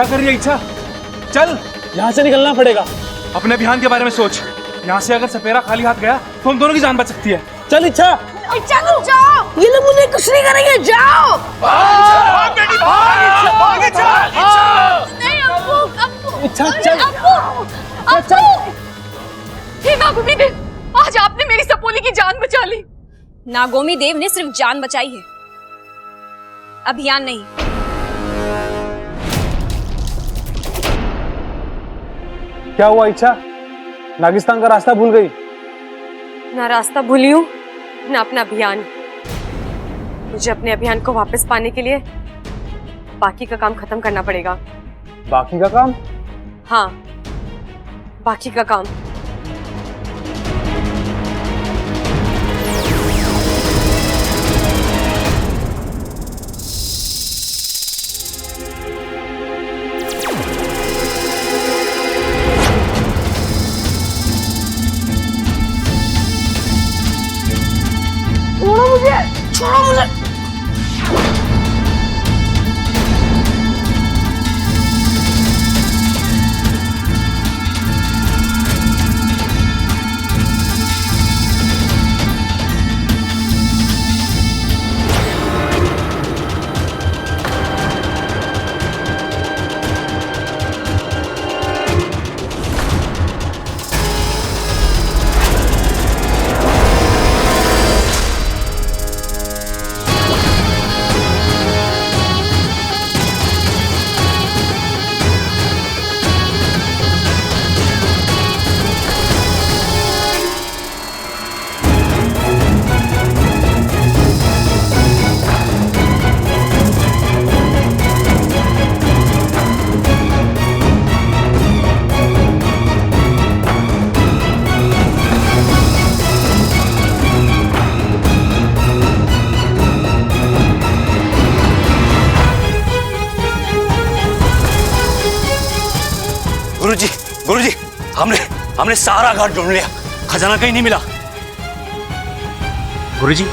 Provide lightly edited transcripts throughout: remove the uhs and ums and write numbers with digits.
क्या कर रही है इच्छा? चल, यहाँ से निकलना पड़ेगा। अपने अभियान के बारे में सोच। यहाँ से अगर सपेरा खाली हाथ गया तो हम दोनों की जान बच सकती है। चल इच्छा। इच्छा तुम जाओ, ये लोग मुझे कुछ नहीं करेंगे, जाओ। नहीं अप्पू, अप्पू, इच्छा चल। अप्पू, हे नागोमी देव, आज आपने मेरी सपोली की जान बचा ली। नागोमी देव ने सिर्फ जान बचाई है, अभियान नहीं। क्या हुआ इच्छा? नागिस्तान का रास्ता भूल गई? ना रास्ता भूली हूँ, ना अपना अभियान। मुझे अपने अभियान को वापस पाने के लिए बाकी का काम खत्म करना पड़ेगा। बाकी का काम? हाँ, बाकी का काम। छोड़ो मुझे। गुरुजी, हमने सारा घाट ढूंढ लिया, खजाना कहीं नहीं मिला। गुरुजी,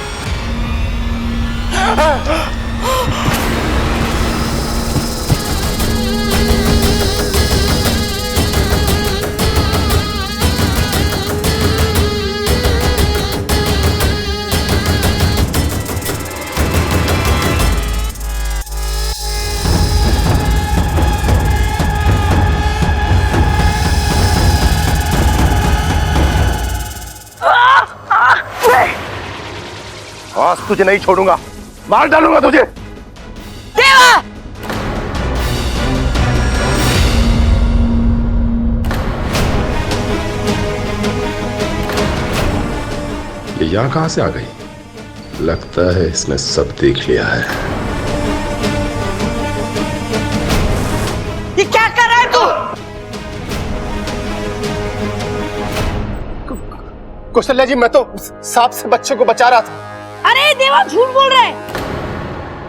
आज तुझे नहीं छोड़ूंगा, मार डालूंगा तुझे। देवा! ये यहाँ कहां से आ गई? लगता है इसने सब देख लिया है। ये क्या कर रहा है तू? कौशल्या जी, मैं तो सांप से बच्चे को बचा रहा था। अरे देवा, झूठ बोल रहा है।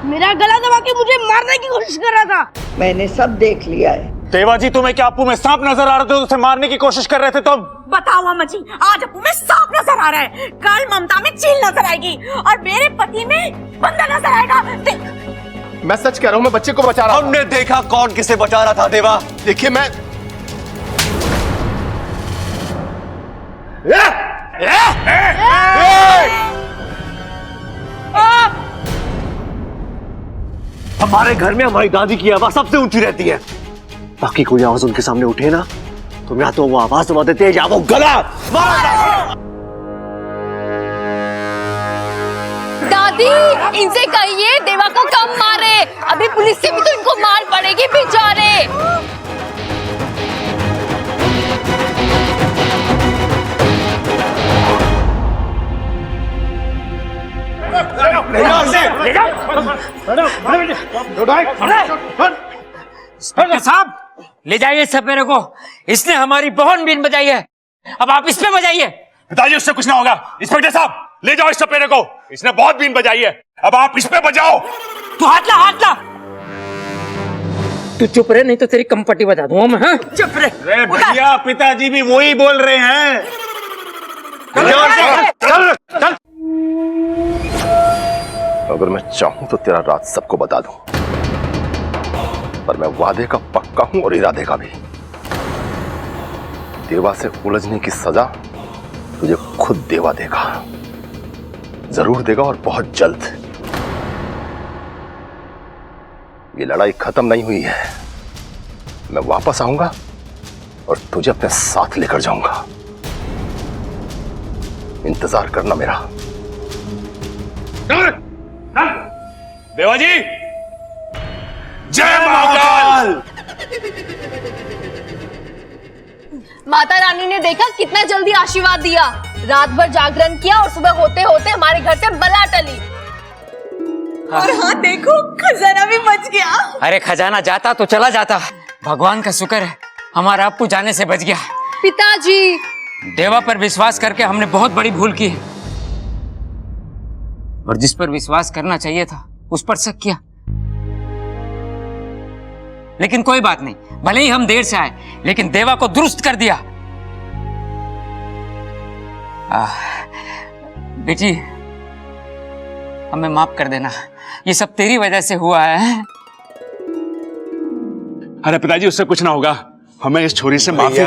मेरा गला दबा के मुझे मारने की कोशिश कर रहा था। मैंने सब देख लिया है। देवा जी, तुम्हें क्या अप्पू में सांप नजर आ रहे थे? उसे मारने की कोशिश कर रहे थे तुम? बताओ अम्मा जी, आज अप्पू में सांप नजर आ रहा है, कल ममता में चील नजर आएगी और मेरे पति में बंदा नजर आएगा। मैं सच कह रहा हूँ, मैं बच्चे को बचा रहा हूँ। हमने देखा कौन किसे बचा रहा था। देवा, देखिए मैं हमारे घर में हमारी दादी की आवाज सबसे ऊंची रहती है। बाकी कोई आवाज उनके सामने उठे ना, तो या तो वो आवाज दबा देते हैं या वो गला मार। दादी, इनसे कहिए देवा को कम मारे, अभी पुलिस से भी तो इनको मार पड़ेगी बेचारे। इंस्पेक्टर साहब, ले जाइए सपेरे को, इसने हमारी बहुत बीन बजाई है, अब आप इस पे बजाइए। पिताजी, उससे कुछ ना होगा। इंस्पेक्टर साहब, ले जाओ इस सपेरे को, इसने बहुत बीन बजाई है, अब आप इस पे बजाओ। तू हाथ ला, हाथ ला। तू चुप रहे, नहीं तो तेरी कंपटी बजा दूंगा मैं। हाँ, चुप रहे। अरे भैया, पिताजी भी वही बोल रहे हैं। चल चल। अगर मैं चाहूं तो तेरा राज सबको बता दूं। पर मैं वादे का पक्का हूं और इरादे का भी। देवा से उलझने की सजा तुझे खुद देवा देगा, जरूर देगा और बहुत जल्द। ये लड़ाई खत्म नहीं हुई है, मैं वापस आऊंगा और तुझे अपने साथ लेकर जाऊंगा। इंतजार करना मेरा। देवा जी, जय महाकाल। माता रानी ने देखा कितना जल्दी आशीर्वाद दिया। रात भर जागरण किया और सुबह होते होते हमारे घर से बला टली। और हाँ देखो, खजाना भी बच गया। अरे खजाना जाता तो चला जाता, भगवान का शुक्र है हमारा अप्पू जाने से बच गया। पिताजी, देवा पर विश्वास करके हमने बहुत बड़ी भूल की है, और जिस पर विश्वास करना चाहिए था उस पर शक किया। लेकिन कोई बात नहीं, भले ही हम देर से आए लेकिन देवा को दुरुस्त कर दिया। बेटी, हमें माफ कर देना, ये सब तेरी वजह से हुआ है। अरे पिताजी, उससे कुछ ना होगा, हमें इस छोरी से माफी।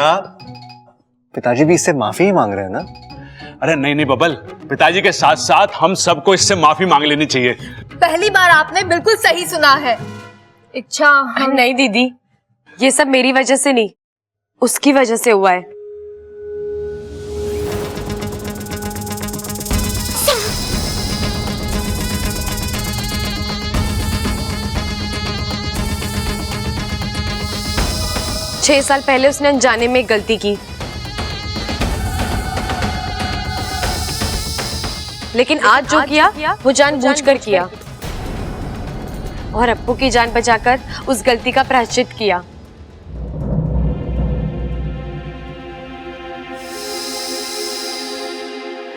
पिताजी भी इससे माफी ही मांग रहे हैं ना? अरे नहीं नहीं बबल, पिताजी के साथ साथ हम सबको इससे माफी मांग लेनी चाहिए। पहली बार आपने बिल्कुल सही सुना है। इच्छा हम नहीं दीदी, ये सब मेरी वजह से नहीं, उसकी वजह से हुआ है। छह साल पहले उसने अनजाने में एक गलती की, लेकिन आज जो किया वो जानबूझकर किया, और अप्पू की जान बचाकर उस गलती का प्रायश्चित किया।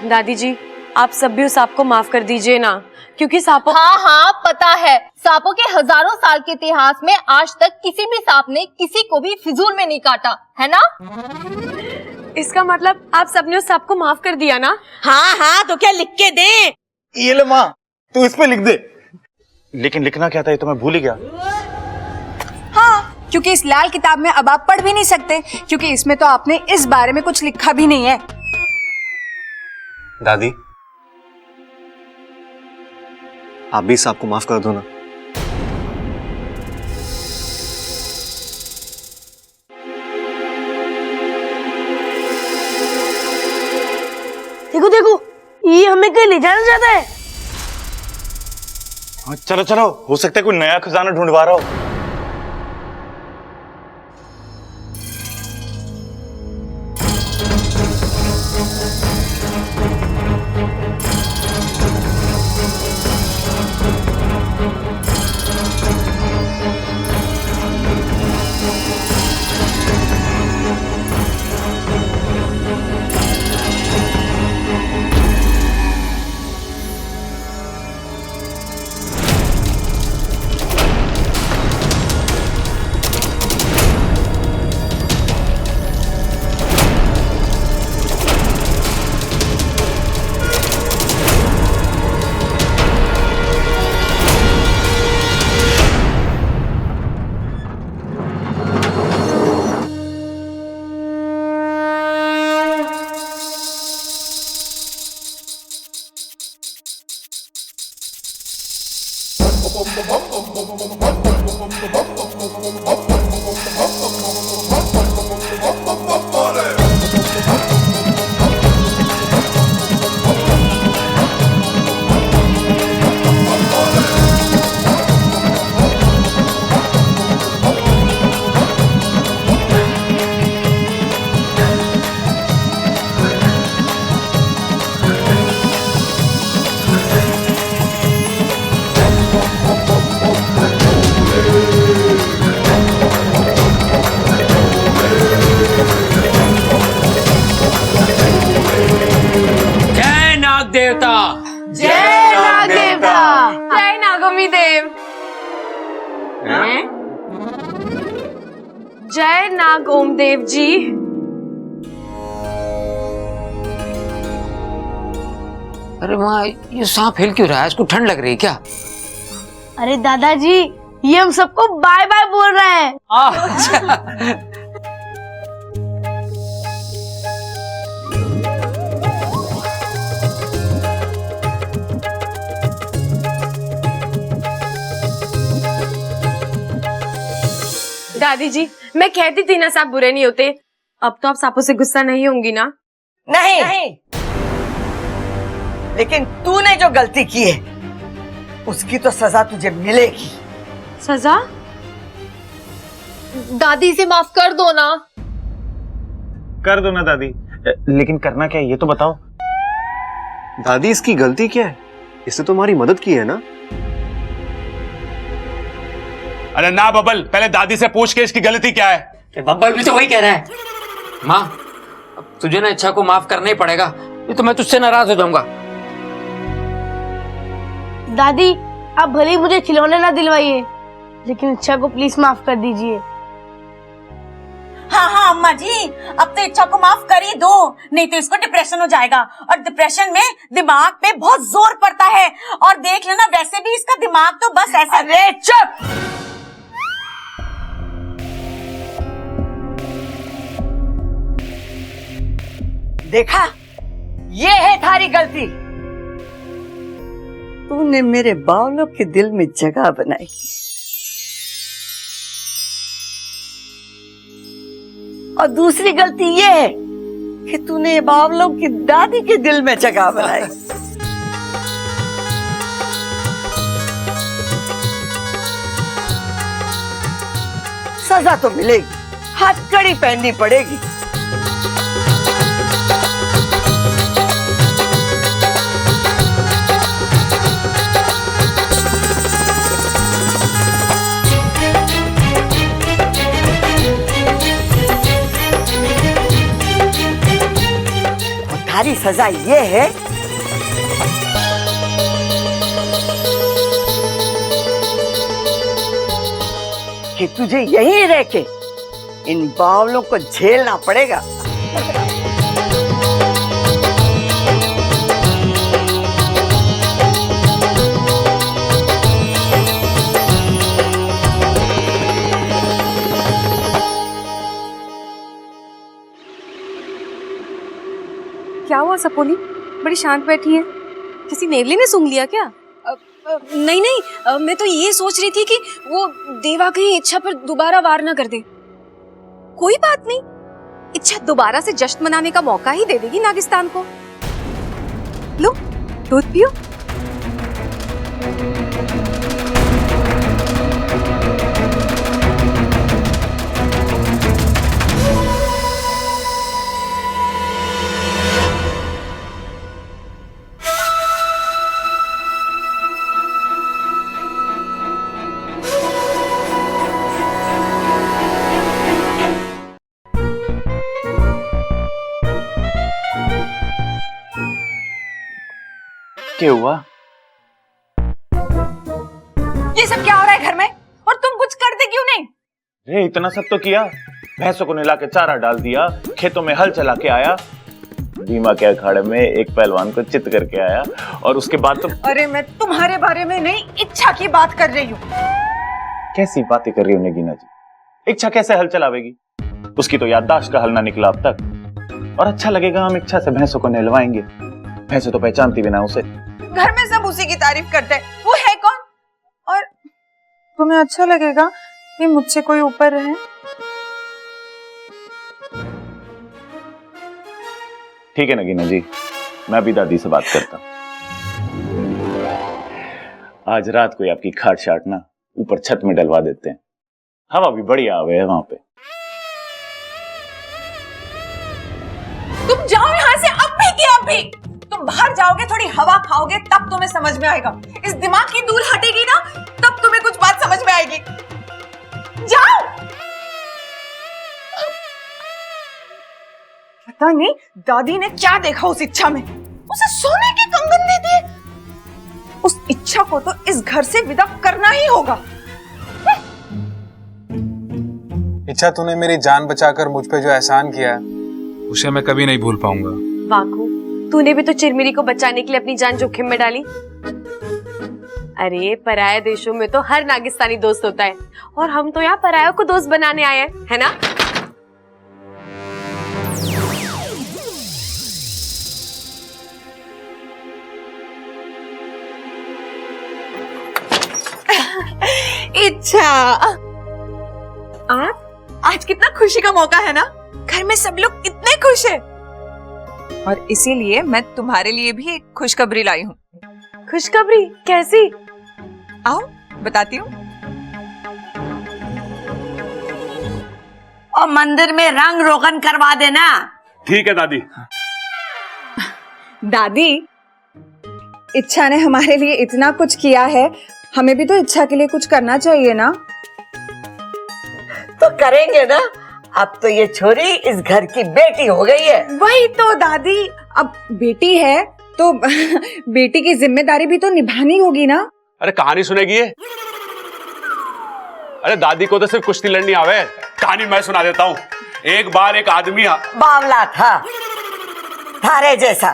दादी जी, आप सब भी उस सांप को माफ कर दीजिए ना, क्योंकि सांपों। हाँ हाँ पता है, सांपों के हजारों साल के इतिहास में आज तक किसी भी सांप ने किसी को भी फिजूल में नहीं काटा है ना? इसका मतलब आप सबने उस सांप को माफ कर दिया ना? हाँ हाँ, तो क्या लिख के दे? ये ले माँ, तू इस पे लिख दे। लेकिन लिखना क्या था ये तो मैं भूल ही गया। हाँ, क्योंकि इस लाल किताब में अब आप पढ़ भी नहीं सकते, क्योंकि इसमें तो आपने इस बारे में कुछ लिखा भी नहीं है। दादी, आप भी सबको माफ कर दो ना। देखो देखो, ये हमें कहीं ले जाना चाहता है। हाँ, चलो चलो, हो सकता है कोई नया खजाना ढूंढवा रहा हो। देवता, जय नाग देवता, जय नागोमी देव, जय नाग ओम देव जी। अरे माँ, ये सांप हिल क्यों रहा है? इसको ठंड लग रही है क्या? अरे दादाजी, ये हम सबको बाय बाय बोल रहे हैं। अच्छा। दादी जी, मैं कहती थी ना सांप बुरे नहीं होते। अब तो आप सांपों से गुस्सा नहीं होंगी ना? नहीं, लेकिन तूने जो गलती की है उसकी तो सजा तुझे मिलेगी। सजा? दादी से माफ कर दो ना। कर दो ना दादी, लेकिन करना क्या है ये तो बताओ। दादी इसकी गलती क्या है? इसने तुम्हारी मदद की है ना। अरे ना बबल, पहले दादी से पूछ के इसकी गलती क्या है। बब्बल भी तो वही कह रहा है। माँ, अब तुझे ना इच्छा को माफ करना ही पड़ेगा, ये तो मैं तुझसे नाराज हो जाऊंगा। दादी, आप भले ही मुझे खिलौने ना दिलवाइए, लेकिन इच्छा को प्लीज माफ कर दीजिए। हाँ हाँ अम्मा जी, अब तो इच्छा को माफ कर ही दो, नहीं तो इसको डिप्रेशन हो जाएगा, और डिप्रेशन में दिमाग पे बहुत जोर पड़ता है। और देख लेना, वैसे भी इसका दिमाग तो बस ऐसा। अरे चुप! देखा, ये है थारी गलती। तूने मेरे बावलों के दिल में जगह बनाई, और दूसरी गलती ये है कि तूने बावलों की दादी के दिल में जगह बनाई। सजा तो मिलेगी, हथकड़ी पहननी पड़ेगी। तुम्हारी सजा ये है कि तुझे यहीं रह के इन बावलों को झेलना पड़ेगा। क्या हुआ सपोली? बड़ी शांत बैठी है। किसी नेवले ने सूंघ लिया क्या? नहीं नहीं, मैं तो ये सोच रही थी कि वो देवा कहीं इच्छा पर दोबारा वार ना कर दे। कोई बात नहीं, इच्छा दोबारा से जश्न मनाने का मौका ही दे देगी नागिस्तान को। लो, दूध पियो। क्या हुआ? ये सब क्या हो रहा है घर में, और तुम कुछ करते क्यों नहीं? रे इतना सब तो किया, भैंसों को नहला के चारा डाल दिया, खेतों में हल चला के आया, भीमा के अखाड़े में एक पहलवान को चित करके आया, और उसके बाद तो। अरे मैं तुम्हारे बारे में नहीं, इच्छा की बात कर रही हूँ। कैसी बातें कर रही हो नगीना जी? इच्छा कैसे हल चलावेगी? उसकी तो याददाश्त का हल ना निकला अब तक। और अच्छा लगेगा हम इच्छा से भैंसों को नहलवाएंगे? भैंसों तो पहचानती भी ना उसे। घर में सब उसी की तारीफ करते हैं, वो है कौन? और तुम्हें अच्छा लगेगा कि मुझसे कोई ऊपर रहे? ठीक है नगीना जी, मैं अभी दादी से बात करता हूँ। आज रात को आपकी खाट शाट ना ऊपर छत में डलवा देते हैं, हवा भी बढ़िया आवे है वहां पे। तुम जाओ यहाँ से अब भी कि अब भी। तुम बाहर जाओगे, थोड़ी हवा खाओगे, तब तुम्हें समझ में आएगा। इस दिमाग की धूल हटेगी ना, तब तुम्हें कुछ बात समझ में आएगी। जाओ। पता नहीं दादी ने क्या देखा उस इच्छा में, उसे सोने के कंगन दे दिए। उस इच्छा को तो इस घर से विदा करना ही होगा। इच्छा, तूने मेरी जान बचाकर मुझ पे जो एहसान किया है उसे मैं कभी नहीं भूल पाऊंगा। वाकू, तूने भी तो चिरमिरी को बचाने के लिए अपनी जान जोखिम में डाली। अरे पराये देशों में तो हर नागिस्तानी दोस्त होता है, और हम तो यहाँ परायों को दोस्त बनाने आए हैं, है ना? इच्छा, आज कितना खुशी का मौका है ना, घर में सब लोग कितने खुश हैं। और इसीलिए मैं तुम्हारे लिए भी एक खुशखबरी लाई हूँ। खुशखबरी? कैसी? आओ बताती हूँ। और मंदिर में रंग रोगन करवा देना। ठीक है दादी। दादी, इच्छा ने हमारे लिए इतना कुछ किया है, हमें भी तो इच्छा के लिए कुछ करना चाहिए ना। तो करेंगे ना, अब तो ये छोरी इस घर की बेटी हो गई है। वही तो दादी, अब बेटी है तो बेटी की जिम्मेदारी भी तो निभानी होगी ना। अरे कहानी सुनेगी ये? अरे दादी को तो सिर्फ कुश्ती लड़नी आवे। कहानी मैं सुना देता हूँ। एक बार एक आदमी बावला था, थारे जैसा,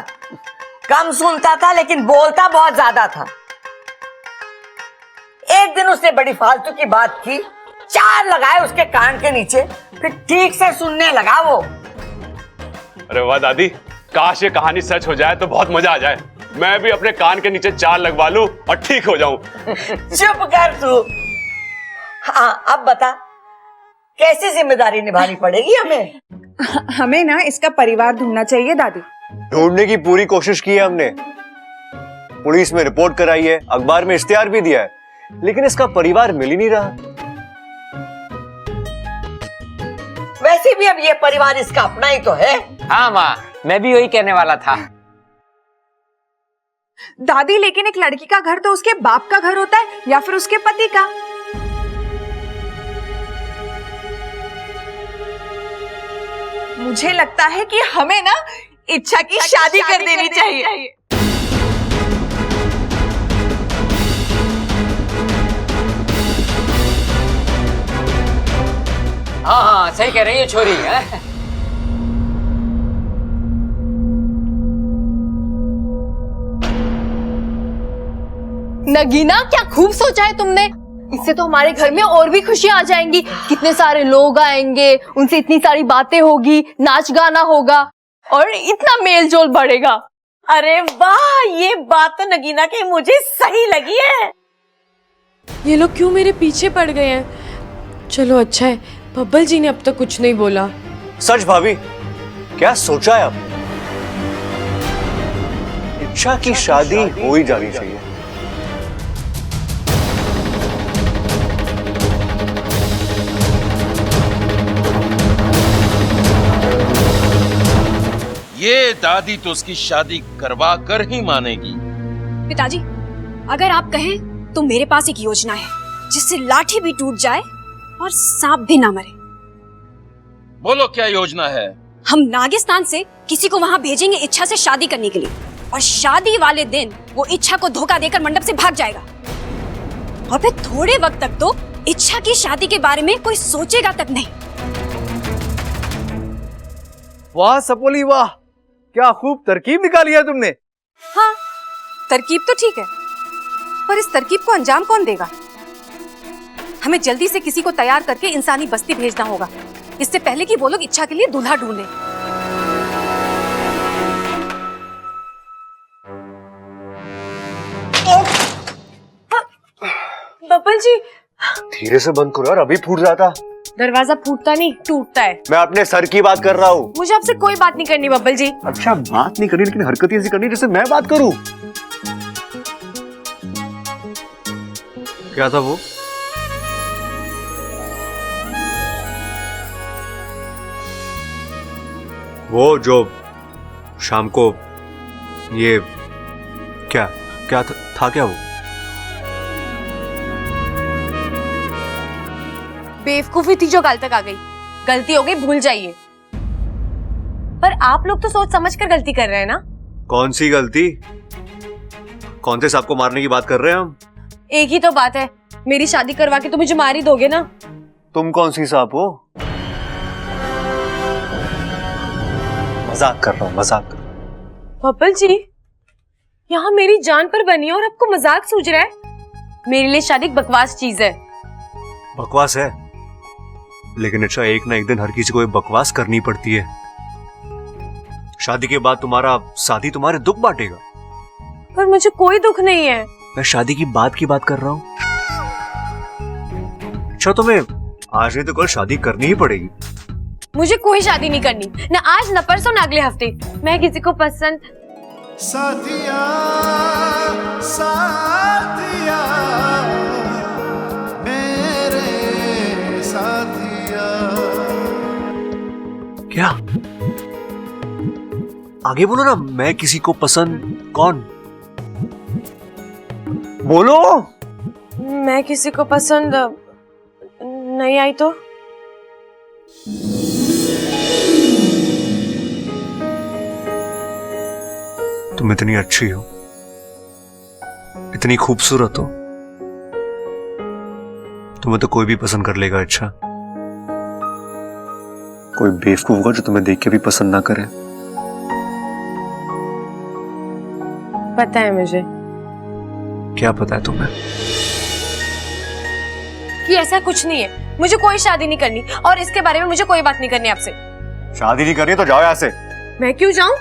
कम सुनता था लेकिन बोलता बहुत ज्यादा था। एक दिन उसने बड़ी फालतू की बात की, 4 लगाए उसके कान के नीचे, फिर ठीक से सुनने लगा वो। अरे वाह दादी, काश ये कहानी सच हो जाए तो बहुत मजा आ जाए। मैं भी अपने कान के नीचे 4 लगवा लूं और ठीक हो जाऊं। चुप कर तू। हाँ अब बता, कैसी जिम्मेदारी निभानी पड़ेगी हमें? हमें ना इसका परिवार ढूंढना चाहिए दादी। ढूंढने की पूरी कोशिश की है हमने, पुलिस में रिपोर्ट कराई है, अखबार में इश्तिहार भी दिया है, लेकिन इसका परिवार मिल ही नहीं रहा। वैसे भी अब ये परिवार इसका अपना ही तो है। हाँ माँ, मैं भी वही कहने वाला था। दादी, लेकिन एक लड़की का घर तो उसके बाप का घर होता है या फिर उसके पति का। मुझे लगता है कि हमें ना इच्छा की शादी कर देनी चाहिए। हाँ हाँ, सही कह रही है छोरी है। नगीना, क्या खूब सोचा है तुमने। इससे तो हमारे घर में और भी खुशियां आ जाएंगी। कितने सारे लोग आएंगे, उनसे इतनी सारी बातें होगी, नाच गाना होगा और इतना मेल जोल बढ़ेगा। अरे वाह, ये बात तो नगीना की मुझे सही लगी है। ये लोग क्यों मेरे पीछे पड़ गए हैं? चलो अच्छा है, बब्बल जी ने अब तक कुछ नहीं बोला। सच भाभी, क्या सोचा है आपने? इच्छा की शादी हो ही जानी चाहिए। ये दादी तो उसकी शादी करवा कर ही मानेगी। पिताजी, अगर आप कहें तो मेरे पास एक योजना है जिससे लाठी भी टूट जाए और सांप भी ना मरे। बोलो क्या योजना है? हम नागिस्तान से किसी को वहां भेजेंगे इच्छा से शादी करने के लिए, और शादी वाले दिन वो इच्छा को धोखा देकर मंडप से भाग जाएगा, और फिर थोड़े वक्त तक तो इच्छा की शादी के बारे में कोई सोचेगा तक नहीं। वाह सपोली वाह, क्या खूब तरकीब निकाली है तुमने। हाँ, तरकीब तो ठीक है, पर इस तरकीब को अंजाम कौन देगा? हमें जल्दी से किसी को तैयार करके इंसानी बस्ती भेजना होगा, इससे पहले कि वो लोग इच्छा के लिए दूल्हा ढूंढें। बब्बल जी, धीरे से बंद करो यार, अभी फूट रहा था। दरवाजा फूटता नहीं, टूटता है। मैं अपने सर की बात कर रहा हूँ। मुझे आपसे कोई बात नहीं करनी बब्बल जी। अच्छा, बात नहीं करनी, लेकिन हरकत ऐसी करनी जैसे मैं बात करूं। क्या था वो? वो जो शाम को ये क्या क्या था क्या वो? बेवकूफी थी जो कल तक आ गई। गलती हो गई, भूल जाइए। पर आप लोग तो सोच समझ कर गलती कर रहे हैं ना। कौन सी गलती? कौन से सांप को मारने की बात कर रहे हैं हम? एक ही तो बात है, मेरी शादी करवा के तो मुझे मार ही दोगे ना। तुम कौन सी सांप हो? मजाक कर रहा हूँ, मजाक कर रहा हूँ। बब्बल जी, यहाँ मेरी जान पर बनी है और आपको मजाक सूझ रहा है? मेरे लिए शादी एक बकवास चीज है। बकवास है, लेकिन अच्छा एक ना एक दिन हर किसी को ये बकवास करनी पड़ती है। शादी के बाद तुम्हारा साथी तुम्हारे दुख बांटेगा। पर मुझे कोई दुख नहीं है। मैं शादी की बात कर रहा हूँ। अच्छा तुम्हें आज नहीं तो कल शादी करनी ही पड़ेगी। मुझे कोई शादी नहीं करनी, ना आज ना परसों ना अगले हफ्ते। मैं किसी को पसंद साथिया साथिया मेरे साथिया। क्या? आगे बोलो ना। मैं किसी को पसंद कौन? बोलो। मैं किसी को पसंद नहीं आई तो? तुम इतनी अच्छी हो, इतनी खूबसूरत हो, तुम्हें तो कोई भी पसंद कर लेगा। अच्छा कोई बेवकूफ होगा जो तुम्हें देख के भी पसंद ना करे। पता है मुझे। क्या पता है तुम्हें? कि ऐसा कुछ नहीं है। मुझे कोई शादी नहीं करनी और इसके बारे में मुझे कोई बात नहीं करनी आपसे। शादी नहीं करनी तो जाओ यहाँ से। मैं क्यों जाऊं?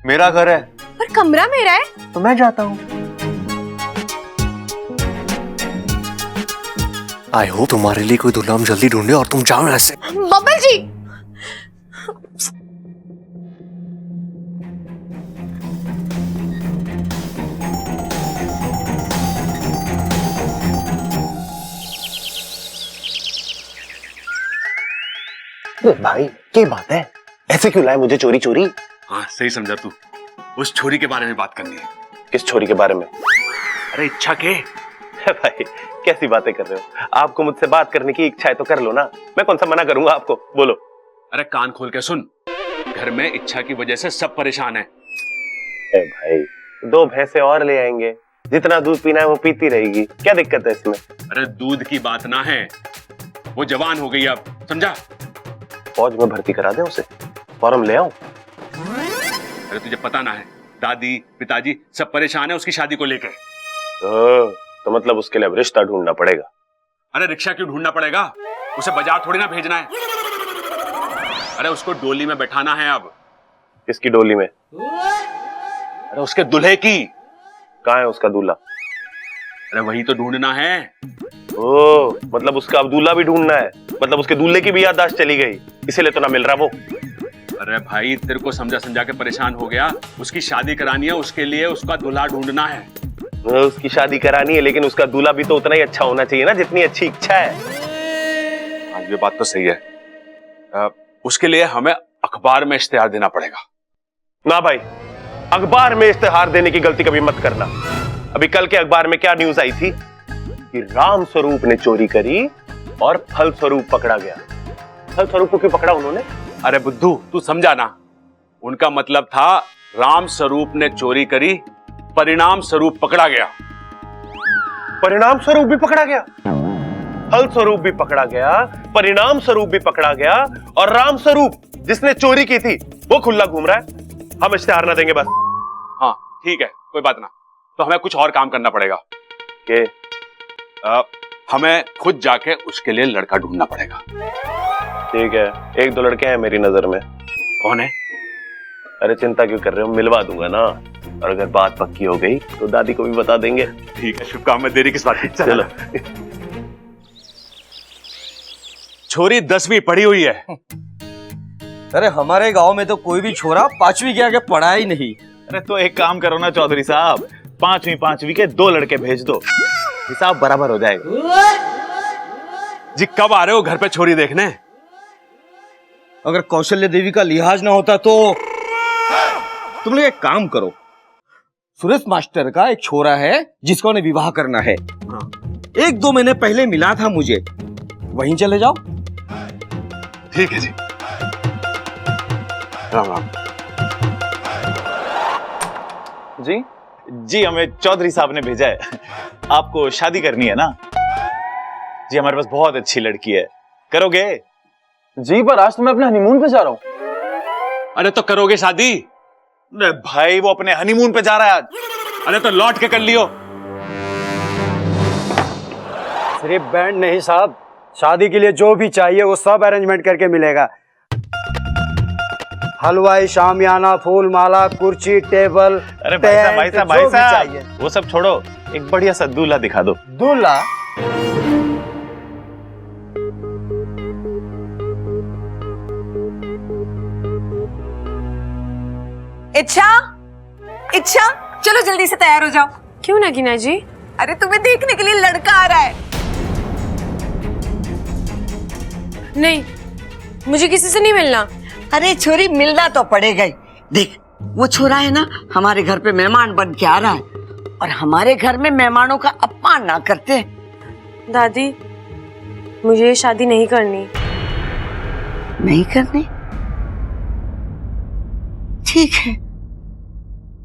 मेरा घर है। पर कमरा मेरा है। तो मैं जाता हूँ। आई होप तुम्हारे लिए कोई दूल्हा हम जल्दी ढूंढे और तुम जाओ यहाँ से। बब्बल जी, भाई क्या बात है? ऐसे क्यों लाए मुझे चोरी चोरी? हाँ सही समझा तू। उस छोरी के बारे में बात करनी है। किस छोरी के बारे में? अरे इच्छा के। भाई कैसी बातें कर रहे हो? आपको मुझसे बात करने की इच्छा है तो कर लो ना, मैं कौन सा मना करूंगा आपको। बोलो। अरे कान खोल के सुन, घर में इच्छा की वजह से सब परेशान है। भाई 2 भैंसे और ले आएंगे, जितना दूध पीना है वो पीती रहेगी, क्या दिक्कत है इसमें? अरे दूध की बात ना है, वो जवान हो गई अब, समझा? फौज में भर्ती करा दे उसे, फॉर्म ले आओ। अरे तुझे पता ना है, दादी पिताजी सब परेशान है उसकी शादी को लेकर। तो मतलब उसके लिए अब रिश्ता ढूंढना पड़ेगा। अरे रिक्शा क्यों ढूंढना पड़ेगा? उसे बाजार थोड़ी ना भेजना है। अरे उसको डोली में बैठाना है अब। किसकी डोली में? अरे उसके दूल्हे की। कहाँ है उसका दूल्हा? अरे वही तो ढूंढना है। ओ, मतलब उसका अब दूल्हा भी ढूंढना है। मतलब उसके दूल्हे की भी याददाश्त चली गई, इसीलिए तो ना मिल रहा वो। अरे भाई तेरे को समझा समझा के परेशान हो गया। उसकी शादी करानी है, उसके लिए उसका दूल्हा ढूंढना है। उसकी शादी करानी है, लेकिन उसका दूल्हा भी तो उतना ही अच्छा होना चाहिए ना जितनी अच्छी इच्छा है। हाँ ये बात तो सही है। उसके लिए हमें अखबार में इश्तेहार देना पड़ेगा। ना भाई, अखबार में इश्तेहार देने की गलती कभी मत करना। अभी कल के अखबार में क्या न्यूज आई थी कि राम स्वरूप ने चोरी करी और फल स्वरूप पकड़ा गया। फल स्वरूप को क्यों पकड़ा उन्होंने? अरे बुद्धू तू समझा ना, उनका मतलब था राम स्वरूप ने चोरी करी, परिणाम स्वरूप पकड़ा गया। परिणाम स्वरूप भी पकड़ा गया, फल स्वरूप भी पकड़ा गया, परिणाम स्वरूप भी पकड़ा गया, और राम स्वरूप जिसने चोरी की थी वो खुला घूम रहा है। हम इश्तेहार ना देंगे बस। हाँ ठीक है, कोई बात ना। तो हमें कुछ और काम करना पड़ेगा कि हमें खुद जाके उसके लिए लड़का ढूंढना पड़ेगा। ठीक है, 1-2 लड़के हैं मेरी नजर में। कौन है? अरे चिंता क्यों कर रहे हो, मिलवा दूंगा ना। और अगर बात पक्की हो गई तो दादी को भी बता देंगे। ठीक है, शुभ काम में देरी किस बात की? चलो। छोरी 10वीं पढ़ी हुई है। अरे हमारे गांव में तो कोई भी छोरा 5वीं के आगे पढ़ा ही नहीं। अरे तो एक काम करो ना चौधरी साहब, 5वीं के 2 लड़के भेज दो, हिसाब बराबर हो जाएगा। जी कब आ रहे हो घर पे छोरी देखने? अगर कौशल्य देवी का लिहाज ना होता तो तुम लोग एक काम करो, सुरेश मास्टर का एक छोरा है जिसका उन्हें विवाह करना है। 1-2 महीने पहले मिला था मुझे, वहीं चले जाओ। ठीक है जी। राम राम। जी जी, हमें चौधरी साहब ने भेजा है, आपको शादी करनी है ना जी। हमारे पास बहुत अच्छी लड़की है, करोगे? जी पर आज तो मैं अपने हनीमून पे जा रहा हूँ। अरे तो करोगे शादी? अरे भाई वो अपने हनीमून पे जा रहा है आज। अरे तो लौट के कर लियो। सिर्फ बैंड नहीं साहब, शादी के लिए जो भी चाहिए वो सब अरेंजमेंट करके मिलेगा। हलवाई, शामियाना, फूल माला, कुर्सी, टेबल। अरे भाई साहब, भाई साहब, भाई जो भी साहब, चाहिए। वो सब छोड़ो, एक बढ़िया सा दूल्हा दिखा दो। दूल्हा? इच्छा, इच्छा, चलो जल्दी से तैयार हो जाओ। क्यों नगीना जी? अरे तुम्हें देखने के लिए लड़का आ रहा है। नहीं, मुझे किसी से नहीं मिलना। अरे छोरी, मिलना तो पड़ेगा ही। देख, वो छोरा है ना, हमारे घर पे मेहमान बन के आ रहा है, और हमारे घर में मेहमानों का अपमान ना करते। दादी, मुझे ये शादी नहीं करनी। नहीं करनी? ठीक है,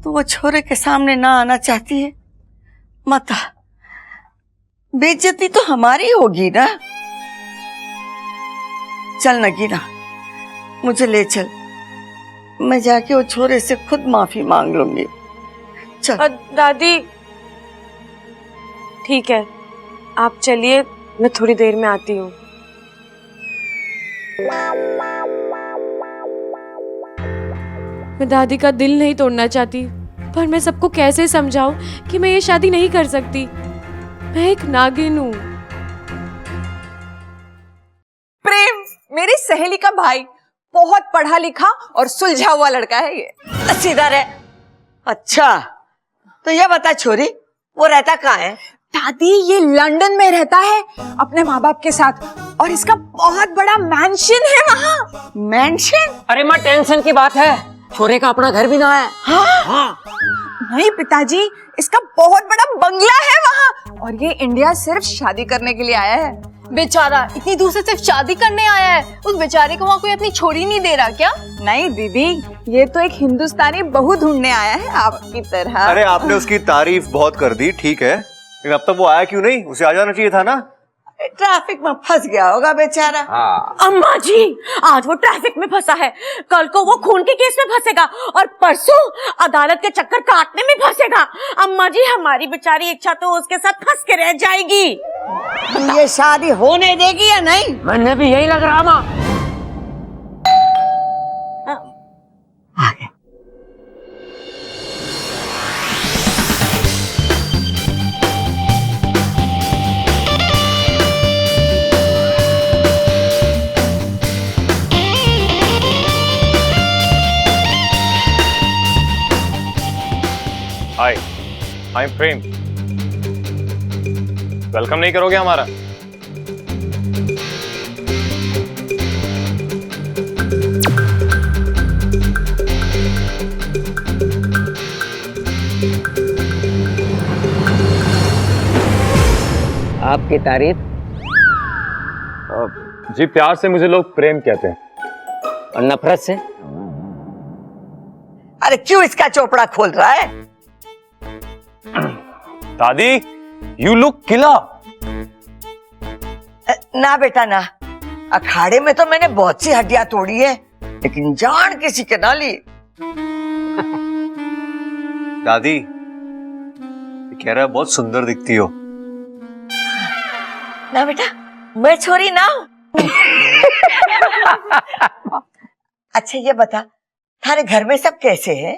तो वो छोरे के सामने ना आना चाहती है, मत आ। बेइज्जती तो हमारी होगी ना। चल नगीना, मुझे ले चल, मैं जाके वो छोरे से खुद माफी मांग लूंगी। चल। दादी, ठीक है, आप चलिए, मैं थोड़ी देर में आती हूँ। मैं दादी का दिल नहीं तोड़ना चाहती, पर मैं सबको कैसे समझाऊं कि मैं ये शादी नहीं कर सकती। मैं एक नागिन हूँ। प्रेम, मेरी सहेली का भाई, बहुत पढ़ा लिखा और सुलझा हुआ लड़का है ये। सीधा रहे। अच्छा, तो ये बता छोरी, वो रहता कहाँ है? दादी, ये लंदन में रहता है अपने माँ बाप के साथ, और इसका बहुत बड़ा मैंशन है वहाँ। मैंशन? अरे माँ, टेंशन की बात है, छोरे का अपना घर भी ना है। हाँ? नहीं पिताजी, इसका बहुत बड़ा बंगला है वहाँ, और ये इंडिया सिर्फ शादी करने के लिए आया है। बेचारा इतनी दूर से सिर्फ शादी करने आया है, उस बेचारे को वहाँ कोई अपनी छोरी नहीं दे रहा क्या? नहीं दीदी, ये तो एक हिंदुस्तानी बहू ढूंढने आया है आपकी तरह। अरे आपने उसकी तारीफ बहुत कर दी, ठीक है, लेकिन अब तक वो आया क्यों नहीं? उसे आ जाना चाहिए था ना। ट्रैफिक में फंस गया होगा बेचारा। अम्मा जी, आज वो ट्रैफिक में फंसा है, कल को वो खून के केस में फंसेगा, और परसों अदालत के चक्कर काटने में फंसेगा। अम्मा जी, हमारी बेचारी इच्छा तो उसके साथ फंस के रह जाएगी। ये शादी होने देगी या नहीं? मैंने भी यही लग रहा माँ। हाय, आई एम प्रेम। वेलकम नहीं करोगे हमारा? आपकी तारीफ? जी, प्यार से मुझे लोग प्रेम कहते हैं। और नफरत से? अरे क्यों इसका चोपड़ा खोल रहा है? दादी, यू लुक किला। ना बेटा ना, अखाड़े में तो मैंने बहुत सी हड्डियां तोड़ी है, लेकिन जान किसी के ना ली। दादी, कह रहा है बहुत सुंदर दिखती हो। ना बेटा, मैं छोरी ना हूं। अच्छा ये बता, थारे घर में सब कैसे हैं?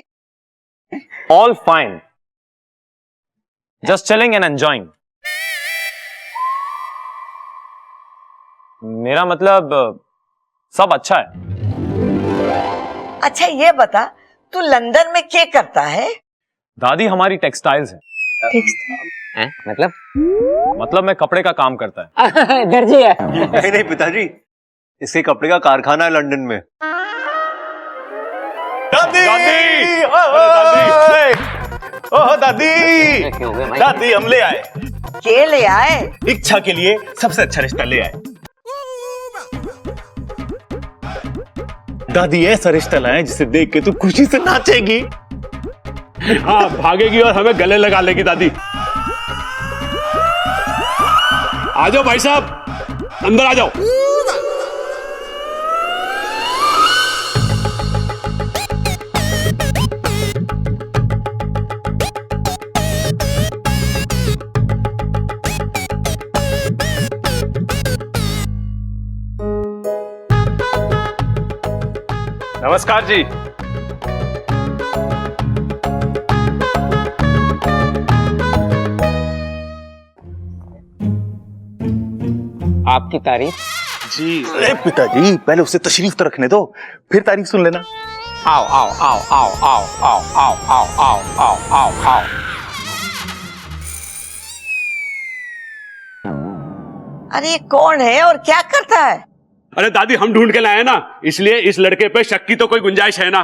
All fine, just chilling and enjoying. मेरा मतलब सब अच्छा है। अच्छा ये बता, तू लंदन में क्या करता है? दादी, हमारी टेक्सटाइल्स है। मतलब मैं कपड़े का काम करता है। दर्जी है। नहीं नहीं पिताजी, इसके कपड़े का कारखाना है लंदन में। दादी, ओह दादी, दादी हम ले आए। के ले आए? इच्छा के लिए सबसे अच्छा रिश्ता ले आए। दादी, ऐसा रिश्ता लाए जिसे देख के तू खुशी से नाचेगी। हाँ, भागेगी और हमें गले लगा लेगी। दादी, आ जाओ भाई साहब, अंदर आ जाओ। नमस्कार जी। आपकी तारीफ। जी अरे पिताजी, पहले उसे तशरीफ तो रखने दो, फिर तारीफ सुन लेना। आओ आओ आओ आओ आओ आओ आओ आओ आओ आओ आओ आओ। अरे ये कौन है और क्या करता है? अरे दादी, हम ढूंढ के लाए हैं ना, इसलिए इस लड़के पे शक की तो कोई गुंजाइश है ना।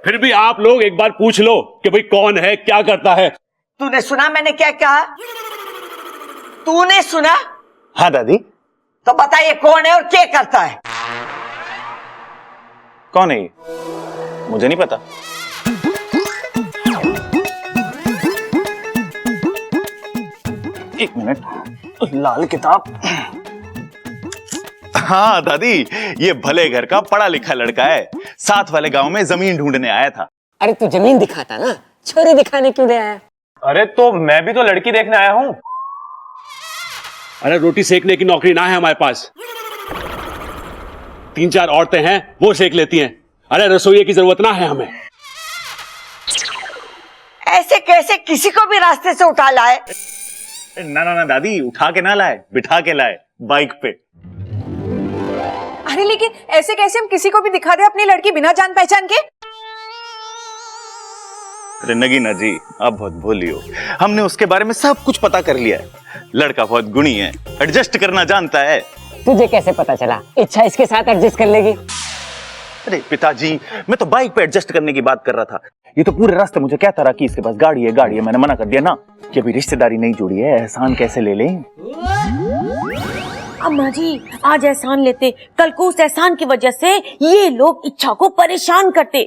फिर भी आप लोग एक बार पूछ लो कि भाई कौन है, क्या करता है। तूने सुना मैंने क्या कहा? तूने सुना? हाँ दादी। तो बताइए कौन है और क्या करता है? कौन है ये? मुझे नहीं पता। एक मिनट, लाल किताब। हाँ दादी, ये भले घर का पढ़ा लिखा लड़का है, साथ वाले गांव में जमीन ढूंढने आया था। अरे तू जमीन दिखाता ना, छोरी दिखाने क्यों नहीं आया? अरे तो मैं भी तो लड़की देखने आया हूँ। अरे रोटी सेकने की नौकरी ना है हमारे पास, 3-4 औरतें हैं वो सेक लेती हैं। अरे रसोई की जरूरत ना है हमें। ऐसे कैसे किसी को भी रास्ते से उठा लाए? ना ना ना दादी, उठा के ना लाए, बिठा के लाए बाइक पे। अरे लेकिन ऐसे कैसे हम किसी को भी दिखा दे अपनी लड़की बिना जान पहचान के? अरे नगीना जी, आप बहुत भोली हो। हमने उसके बारे में सब कुछ पता कर लिया है। लड़का बहुत गुणी है, एडजस्ट करना जानता है। तुझे कैसे पता चला इच्छा इसके साथ एडजस्ट कर लेगी? अरे पिताजी, मैं तो बाइक पे एडजस्ट करने की बात कर रहा था। ये तो पूरे रास्ते मुझे कहता रहा कि इसके पास गाड़ी है गाड़ी है। मैंने मना कर दिया ना कि अभी रिश्तेदारी नहीं जुड़ी है, एहसान कैसे ले लें। अम्मा जी, आज एहसान लेते, कल को उस एहसान की वजह से ये लोग इच्छा को परेशान करते।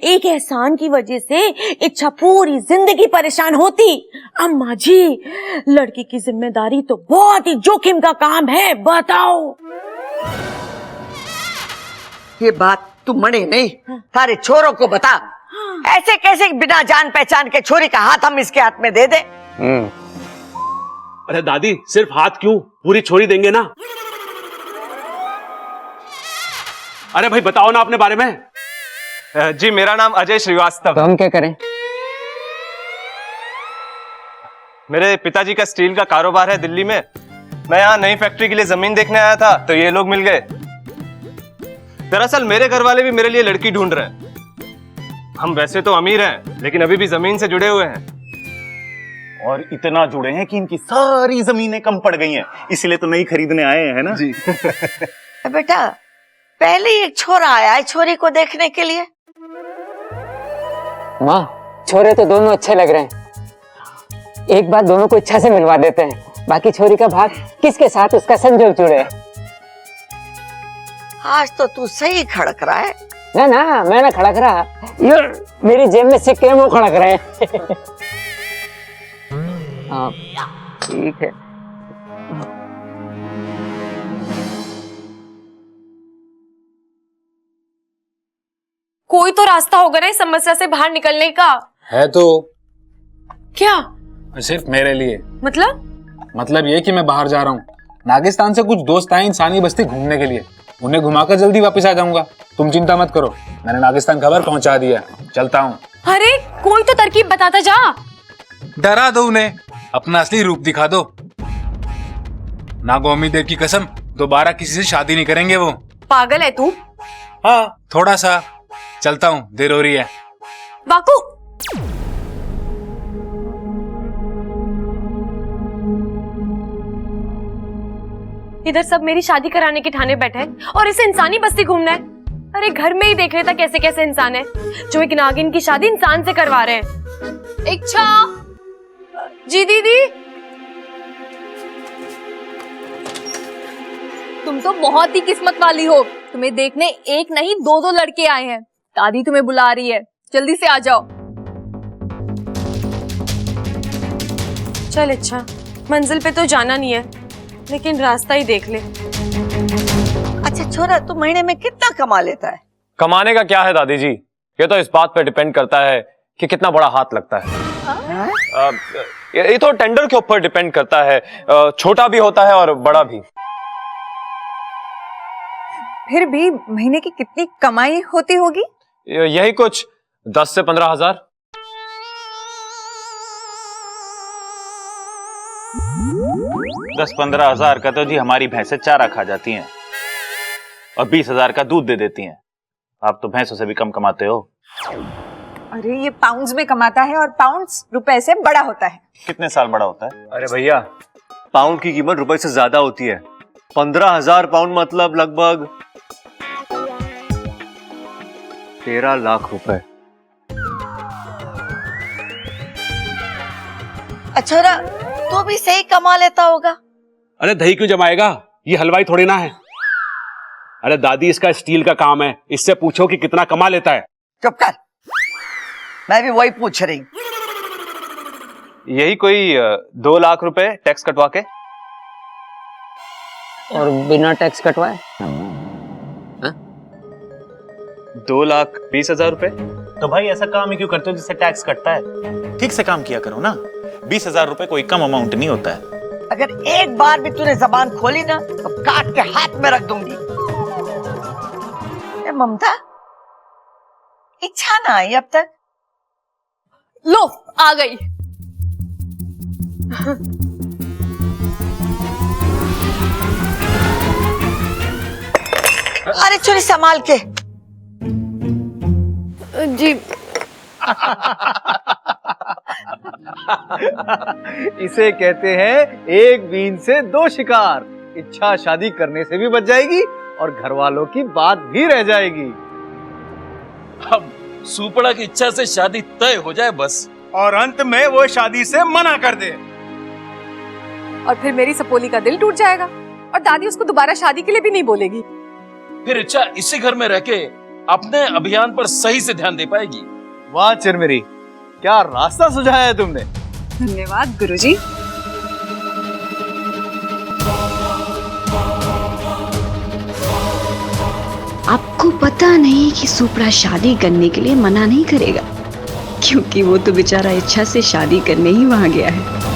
एक एहसान की वजह से इच्छा पूरी जिंदगी परेशान होती। अम्मा जी, लड़की की जिम्मेदारी तो बहुत ही जोखिम का काम है, बताओ। ये बात तू मने नहीं, तारे छोरों को बता। ऐसे कैसे बिना जान पहचान के छोरी का हाथ हम इसके हाथ में दे दे? अरे दादी, सिर्फ हाथ क्यों, पूरी छोरी देंगे ना। अरे भाई बताओ ना अपने बारे में। जी मेरा नाम अजय श्रीवास्तव। तो हम क्या करें? मेरे पिताजी का स्टील का कारोबार है दिल्ली में। मैं यहाँ नई फैक्ट्री के लिए जमीन देखने आया था तो ये लोग मिल गए। दरअसल मेरे घर वाले भी मेरे लिए लड़की ढूंढ रहे हैं। हम वैसे तो अमीर हैं लेकिन अभी भी जमीन से जुड़े हुए हैं। और इतना जुड़े हैं कि इनकी सारी जमीनें कम पड़ गई हैं, इसलिए तो नई खरीदने आए हैं ना जी। बेटा, पहले ही एक छोरा आया है छोरी को देखने के लिए। माँ, छोरे तो दोनों अच्छे लग रहे हैं। एक बार दोनों को इच्छा से मिलवा देते हैं, बाकी छोरी का भाग किसके साथ उसका संजोग जुड़े। आज तो तू सही खड़क रहा है। ना ना, मैं ना खड़क रहा, ये मेरी जेब में सिक्के हैं वो खड़क रहे हैं। हाँ ठीक है। कोई तो रास्ता होगा ना इस समस्या से बाहर निकलने का। है तो। क्या? सिर्फ मेरे लिए। मतलब ये कि मैं बाहर जा रहा हूँ। नागिस्तान से कुछ दोस्त आए इंसानी बस्ती घूमने के लिए, उन्हें घुमाकर जल्दी वापस आ जाऊंगा। तुम चिंता मत करो, मैंने नागिस्तान खबर पहुंचा दिया। चलता हूँ। अरे कोई तो तरकीब बताता जा। डरा दो उन्हें, अपना असली रूप दिखा दो। नागो अम्मी देव की कसम, दोबारा किसी से शादी नहीं करेंगे वो। पागल है तू? हाँ थोड़ा सा। चलता हूँ, देर हो रही है। वाकू, इधर सब मेरी शादी कराने के ठाने बैठे हैं और इसे इंसानी बस्ती घूमना है। अरे घर में ही देख लेता कैसे कैसे इंसान है जो एक नागिन की शादी इंसान से करवा रहे हैं। इच्छा जी दीदी, तुम तो बहुत ही किस्मत वाली हो, तुम्हें देखने एक नहीं दो दो लड़के आए हैं। दादी तुम्हें बुला रही है, जल्दी से आ जाओ। चल इच्छा, मंजिल पे तो जाना नहीं है लेकिन रास्ता ही देख ले। अच्छा छोरा, तू महीने में कितना कमा लेता है? कमाने का क्या है दादी जी, ये तो इस बात पे डिपेंड करता है कि कितना बड़ा हाथ लगता है। ये तो टेंडर के ऊपर डिपेंड करता है, छोटा भी होता है और बड़ा भी। फिर भी महीने की कितनी कमाई होती होगी? यही कुछ 10 से 15 हजार। 10-15 हजार का तो जी हमारी भैंसें चारा खा जाती हैं और 20 हजार का दूध दे देती हैं। आप तो भैंसों से भी कम कमाते हो। अरे ये पाउंड्स में कमाता है और पाउंड्स रुपए से बड़ा होता है। कितने साल बड़ा होता है? अरे भैया, पाउंड की कीमत रुपए से ज्यादा होती है। 15,000 पाउंड मतलब लगभग 13 लाख रुपए। छोरा तू भी सही कमा लेता होगा। अरे दही क्यों जमाएगा, ये हलवाई थोड़ी ना है। अरे दादी, इसका स्टील का काम है, इससे पूछो कि कितना कमा लेता है। चुप कर, मैं भी वही पूछ रही। यही कोई 2 लाख रुपए टैक्स कटवा के। और बिना टैक्स कटवाए 2,20,000 रुपए। तो भाई ऐसा काम ही क्यों करते हो जिससे टैक्स कटता है? ठीक से काम किया करो ना। 20,000 रुपए कोई कम अमाउंट नहीं होता है। अगर एक बार भी तूने जबान खोली ना तो काट के हाथ में रख दूंगी। ए ममता, इच्छा ना आई अब तक? लो आ गई। अरे छोरी संभाल के। जी। इसे कहते हैं एक बीन से 2 शिकार। इच्छा शादी करने से भी बच जाएगी और घर वालों की बात भी रह जाएगी। अब सुपड़ा की इच्छा से शादी तय हो जाए बस, और अंत में वो शादी से मना कर दे। और फिर मेरी सपोली का दिल टूट जाएगा और दादी उसको दोबारा शादी के लिए भी नहीं बोलेगी। फिर इच्छा इसी घर में रह के अपने अभियान पर सही से ध्यान दे पाएगी। वाह चिरमिरी, क्या रास्ता सुझाया है तुमने। धन्यवाद गुरुजी। आपको पता नहीं कि सुपड़ा शादी करने के लिए मना नहीं करेगा, क्योंकि वो तो बेचारा इच्छा से शादी करने ही वहां गया है।